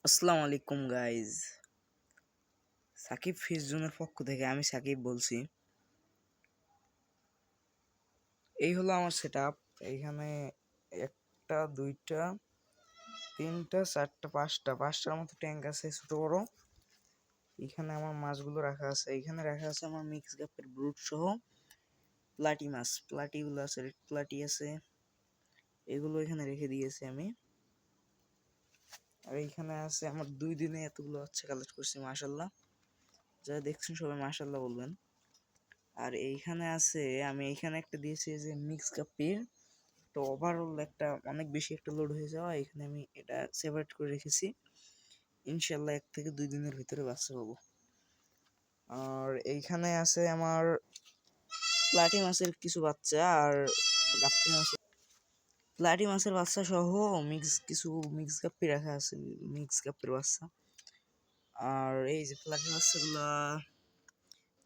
আসসালামু আলাইকুম guys. Shakib fish জোনের পক্ষ থেকে আমি সাকিব বলছি। এই হলো আমার সেটআপ। এইখানে একটা দুইটা তিনটা চারটা পাঁচটার মতো ট্যাঙ্ক আছে ছোট বড়। এখানে আমার মাছগুলো রাখা আছে। এখানে রাখা আছে আমার মিক্স গাপের ব্রুড সহ প্লাটি মাছ। প্লাটিগুলো আছে, রেড প্লাটি আছে, এগুলো এখানে রেখে দিয়েছি আমি। আর এইখানে আছে আমার 2 দিনে এতগুলো হচ্ছে কালেক্ট করছি, মাশাল্লাহ। যারা দেখছেন সবাই মাশাল্লাহ বলবেন। আর এইখানে আছে, আমি এইখানে একটা দিয়েছি যে মিক্স কাপির, তো ওভারঅল একটা অনেক বেশি একটা লোড হয়ে যাওয়া, এখানে আমি এটা সেপারেট করে রেখেছি। ইনশাল্লাহ 1 থেকে 2 দিনের ভিতরে বাচ্চা পাবো। আর এইখানে আছে আমার প্লাটি মাছের কিছু বাচ্চা আর গাপ্পি মাছের, প্লাটি মাছের বাচ্চা সহ কিছু মিক্স গাপ্পি রাখা আছে, মিক্স গাপ্পির বাচ্চা। আর এই যে প্লাটি বাচ্চাগুলা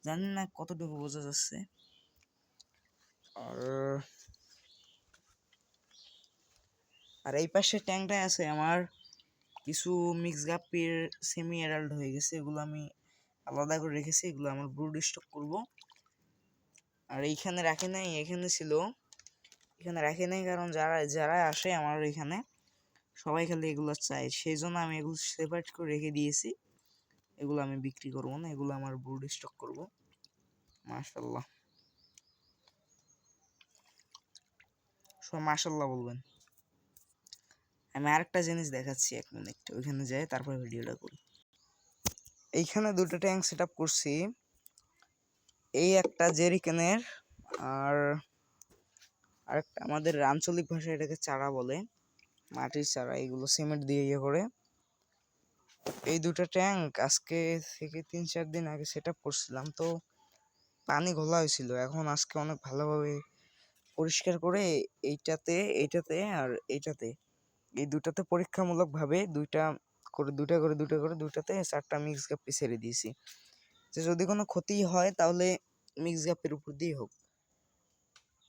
জানি না কতটুকু বোঝা যাচ্ছে। আর আর এই পাশে ট্যাঙ্কটায় আছে আমার কিছু মিক্স গাপ্পির সেমি অ্যাডাল্ট হয়ে গেছে, এগুলো আমি আলাদা করে রেখেছি, এগুলো আমার ব্রুড স্টক করব। আর এইখানে রাখি নাই, এখানে ছিল, এখানে রাখি নাই কারণ যারা যারা আসে আমার এখানে সবাই খালি এগুলো চাই, সেই জন্য আমি এগুলো সেপারেট করে রেখে দিয়েছি। এগুলো আমি বিক্রি করবো না, এগুলো আমার ব্রুড স্টক করব। মাশাল্লাহ, সবাই মাশাল্লাহ বলবেন। আমি আরেকটা জিনিস দেখাচ্ছি, 1 মিনিট ওইখানে যাই তারপর ভিডিওটা করি। এইখানে দুটো ট্যাঙ্ক সেট আপ করছি, এই একটা জেরিকেনের আর আরেকটা আমাদের আঞ্চলিক ভাষায় এটাকে চারা বলে, মাটির চারা, এগুলো সিমেন্ট দিয়ে ইয়ে করে। এই দুটো ট্যাঙ্ক আজকে থেকে 3-4 দিন আগে সেট আপ করছিলাম, তো পানি ঘোলা হয়েছিল, এখন আজকে অনেক ভালোভাবে পরিষ্কার করে এইটাতে আর এইটাতে, এই দুটাতে পরীক্ষামূলকভাবে দুটাতে 4টা মিক্স গাপ্পি ছেড়ে দিয়েছি, যে যদি কোনো ক্ষতি হয় তাহলে মিক্স গাপ্পির উপর দিয়ে হোক।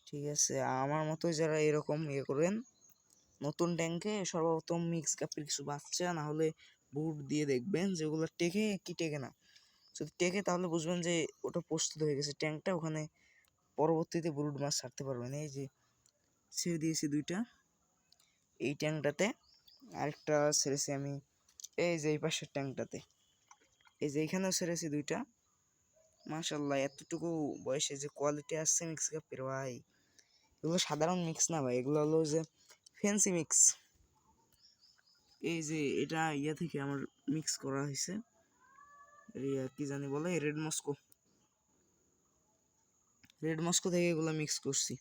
ঠিক আছে, আমার মতো যারা এরকম ইয়ে করেন, নতুন ট্যাঙ্কে সর্বপ্রথম মিক্স গাপ্পির কিছু বাচ্চা না হলে বুট দিয়ে দেখবেন যেগুলো টেকে কি টেকে না। যদি টেকে তাহলে বুঝবেন যে ওটা প্রস্তুত হয়ে গেছে ট্যাঙ্কটা, ওখানে পরবর্তীতে ব্রুড মাছ ছাড়তে পারবেন। এই যে ছেড়ে দিয়েছি 2টা এই ট্যাঙ্কটাতে, আরেকটা ছেড়েছি আমি এই যে এই পাশের ট্যাঙ্কটাতে, এই যে এইখানেও ছেড়েছি 2টা। মাশাল্লাহ, এতটুকু বয়সে যে কোয়ালিটি আসছে মিক্স কাপের ভাই, এগুলো সাধারণ মিক্স না ভাই, এগুলো হলো যে ফ্যান্সি মিক্স। এই যে এটা ইয়া থেকে আমার মিক্স করা হয়েছে, কি জানি বলে, রেড মস্কো থেকে এগুলো মিক্স করছি।